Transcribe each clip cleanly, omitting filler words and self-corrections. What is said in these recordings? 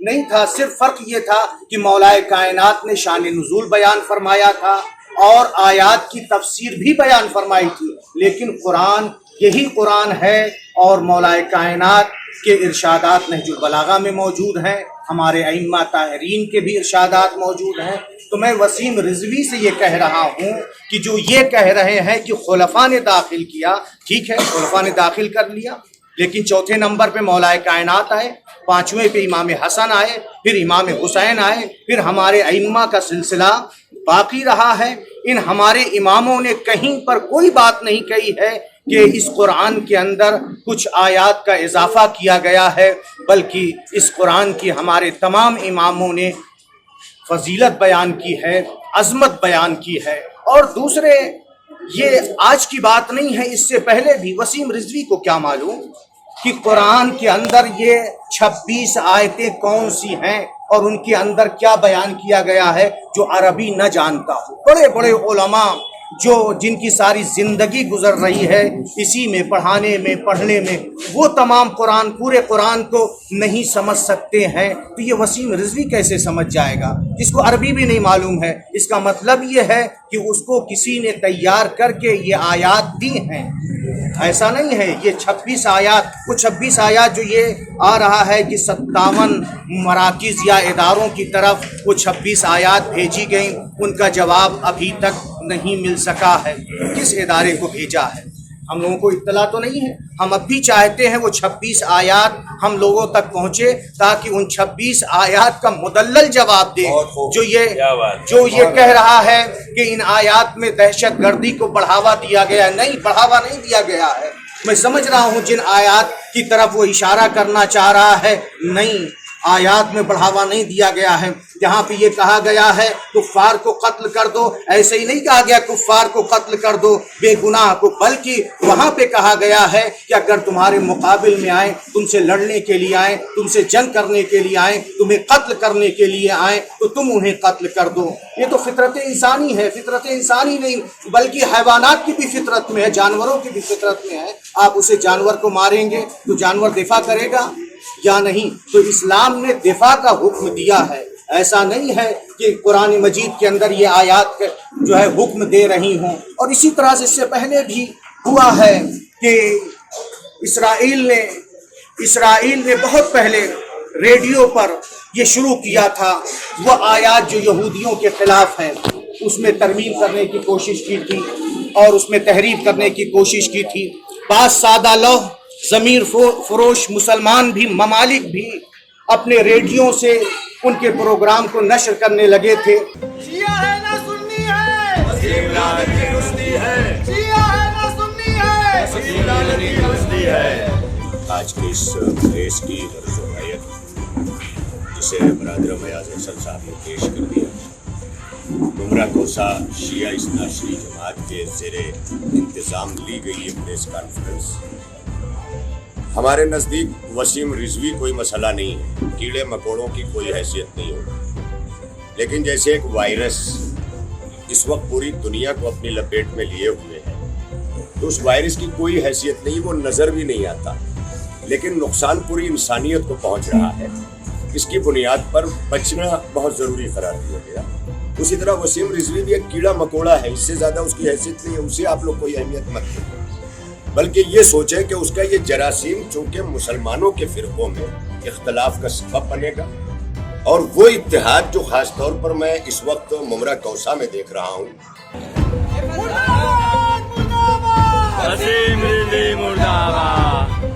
نہیں تھا، صرف فرق یہ تھا کہ مولائے کائنات نے شان نزول بیان فرمایا تھا اور آیات کی تفسیر بھی بیان فرمائی تھی، لیکن قرآن یہی قرآن ہے اور مولائے کائنات کے ارشادات نہج البلاغہ میں موجود ہیں، ہمارے ائمہ طاہرین کے بھی ارشادات موجود ہیں۔ تو میں وسیم رضوی سے یہ کہہ رہا ہوں کہ جو یہ کہہ رہے ہیں کہ خلفاء نے داخل کیا، ٹھیک ہے، خلفاء نے داخل کر لیا، لیکن چوتھے نمبر پہ مولائے کائنات آئے، پانچویں پہ امام حسن آئے، پھر امام حسین آئے، پھر ہمارے ائمہ کا سلسلہ باقی رہا ہے۔ ان ہمارے اماموں نے کہیں پر کوئی بات نہیں کہی ہے کہ اس قرآن کے اندر کچھ آیات کا اضافہ کیا گیا ہے، بلکہ اس قرآن کی ہمارے تمام اماموں نے فضیلت بیان کی ہے، عظمت بیان کی ہے۔ اور دوسرے، یہ آج کی بات نہیں ہے، اس سے پہلے بھی وسیم رضوی کو کیا معلوم کہ قرآن کے اندر یہ 26 آیتیں کون سی ہیں اور ان کے اندر کیا بیان کیا گیا ہے جو عربی نہ جانتا ہو۔ بڑے بڑے علماء جو جن کی ساری زندگی گزر رہی ہے اسی میں پڑھانے میں پڑھنے میں، وہ تمام قرآن، پورے قرآن کو نہیں سمجھ سکتے ہیں، تو یہ وسیم رضوی کیسے سمجھ جائے گا جس کو عربی بھی نہیں معلوم ہے؟ اس کا مطلب یہ ہے کہ اس کو کسی نے تیار کر کے یہ آیات دی ہیں، ایسا نہیں ہے۔ یہ 26 آیات، وہ 26 آیات جو یہ آ رہا ہے کہ 57 مراکز یا اداروں کی طرف وہ 26 آیات بھیجی گئیں، ان کا جواب ابھی تک نہیں مل سکا ہے۔ کس ادارے کو بھیجا ہے ہم لوگوں کو اطلاع تو نہیں ہے۔ ہم اب بھی چاہتے ہیں وہ 26 آیات ہم لوگوں تک پہنچے تاکہ ان 26 آیات کا مدلل جواب دیں جو یہ کہہ رہا ہے کہ ان آیات میں دہشت گردی کو بڑھاوا دیا گیا۔ نہیں، بڑھاوا نہیں دیا گیا ہے۔ میں سمجھ رہا ہوں جن آیات کی طرف وہ اشارہ کرنا چاہ رہا ہے، نہیں، آیات میں بڑھاوا نہیں دیا گیا ہے۔ جہاں پہ یہ کہا گیا ہے کفار کو قتل کر دو، ایسے ہی نہیں کہا گیا کفار کو قتل کر دو بے گناہ کو، بلکہ وہاں پہ کہا گیا ہے کہ اگر تمہارے مقابل میں آئیں، تم سے لڑنے کے لیے آئیں، تم سے جنگ کرنے کے لیے آئیں، تمہیں قتل کرنے کے لیے آئیں تو تم انہیں قتل کر دو۔ یہ تو فطرت انسانی ہے، فطرت انسانی نہیں بلکہ حیوانات کی بھی فطرت میں ہے، جانوروں کی بھی فطرت میں ہے۔ آپ اسے جانور کو ماریں گے تو جانور دفاع کرے گا یا نہیں؟ تو اسلام نے دفاع کا حکم دیا ہے، ایسا نہیں ہے کہ قرآن مجید کے اندر یہ آیات جو ہے حکم دے رہی ہوں۔ اور اسی طرح سے اس سے پہلے بھی ہوا ہے کہ اسرائیل نے بہت پہلے ریڈیو پر یہ شروع کیا تھا، وہ آیات جو یہودیوں کے خلاف ہیں اس میں ترمیم کرنے کی کوشش کی تھی اور اس میں تحریف کرنے کی کوشش کی تھی۔ بعض سادہ لوح ضمیر فروش مسلمان بھی، ممالک بھی اپنے ریڈیو سے ان کے پروگرام کو نشر کرنے لگے تھے۔ شیعہ ہے نہ سنی ہے، وسیم لادنی رشدی ہے، شیعہ ہے نہ سنی ہے، وسیم لادنی رشدی ہے۔ آج کی اس ریس کی غرض و نیت جسے برادر میاز حسن صاحب نے پیش کر دیا، نمرہ کوسہ شیعہ اثنا عشری جماعت کے زیر انتظام لی گئی یہ پریس کانفرنس، ہمارے نزدیک وسیم رضوی کوئی مسئلہ نہیں ہے، کیڑے مکوڑوں کی کوئی حیثیت نہیں ہوگی، لیکن جیسے ایک وائرس اس وقت پوری دنیا کو اپنی لپیٹ میں لیے ہوئے ہے، تو اس وائرس کی کوئی حیثیت نہیں، وہ نظر بھی نہیں آتا، لیکن نقصان پوری انسانیت کو پہنچ رہا ہے۔ اس کی بنیاد پر بچنا بہت ضروری قرار دیا گیا۔ اسی طرح وسیم رضوی بھی ایک کیڑا مکوڑا ہے، اس سے زیادہ اس کی حیثیت نہیں ہے، اسے آپ لوگ کوئی اہمیت مت دیں، بلکہ یہ سوچیں کہ اس کا یہ جراثیم چونکہ مسلمانوں کے فرقوں میں اختلاف کا سبب بنے گا، اور وہ اتحاد جو خاص طور پر میں اس وقت ممرہ کوسہ میں دیکھ رہا ہوں۔ وسیم رضوی مرد آباد۔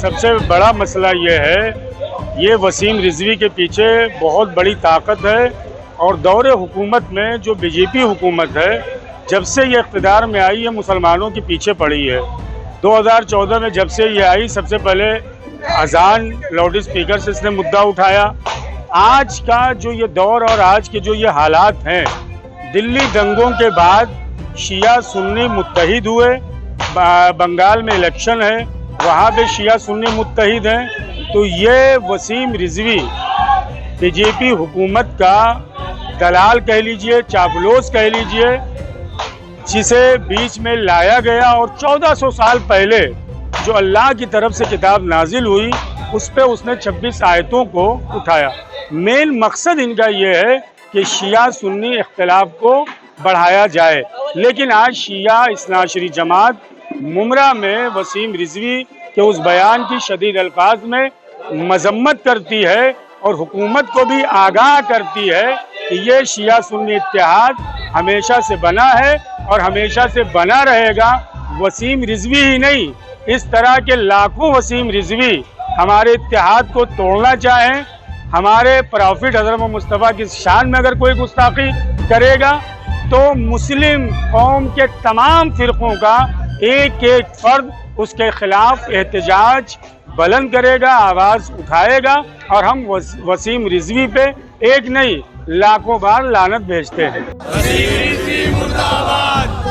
سب سے بڑا مسئلہ یہ ہے، یہ وسیم رضوی کے پیچھے بہت بڑی طاقت ہے، اور دور حکومت میں جو بی جے پی حکومت ہے جب سے یہ اقتدار میں آئی ہے مسلمانوں کے پیچھے پڑی ہے۔ 2014 میں جب سے یہ آئی سب سے پہلے اذان لاؤڈ اسپیکر سے اس نے مدعا اٹھایا۔ آج کا جو یہ دور اور آج کے جو یہ حالات ہیں، دلی دنگوں کے بعد شیعہ سنی متحد ہوئے، بنگال میں الیکشن ہے وہاں پہ شیعہ سنی متحد ہیں، تو یہ وسیم رضوی بی جے پی حکومت کا دلال کہہ لیجئے، چاپلوس کہہ لیجئے، جسے بیچ میں لایا گیا اور 1400 سال پہلے جو اللہ کی طرف سے کتاب نازل ہوئی اس پہ اس نے 26 آیتوں کو اٹھایا. مین مقصد ان کا یہ ہے کہ شیعہ سنی اختلاف کو بڑھایا جائے. لیکن آج شیعہ اثنا عشری جماعت ممرہ میں وسیم رضوی کے اس بیان کی شدید الفاظ میں مذمت کرتی ہے اور حکومت کو بھی آگاہ کرتی ہے کہ یہ شیعہ سنی اتحاد ہمیشہ سے بنا ہے اور ہمیشہ سے بنا رہے گا. وسیم رضوی ہی نہیں، اس طرح کے لاکھوں وسیم رضوی ہمارے اتحاد کو توڑنا چاہیں، ہمارے پروفٹ حضرت محمد مصطفیٰ کی شان میں اگر کوئی گستاخی کرے گا تو مسلم قوم کے تمام فرقوں کا ایک ایک فرد اس کے خلاف احتجاج بلند کرے گا، آواز اٹھائے گا، اور ہم وسیم رضوی پہ ایک نہیں لاکھوں بار لعنت بھیجتے ہیں. وسیم رضوی مردہ باد.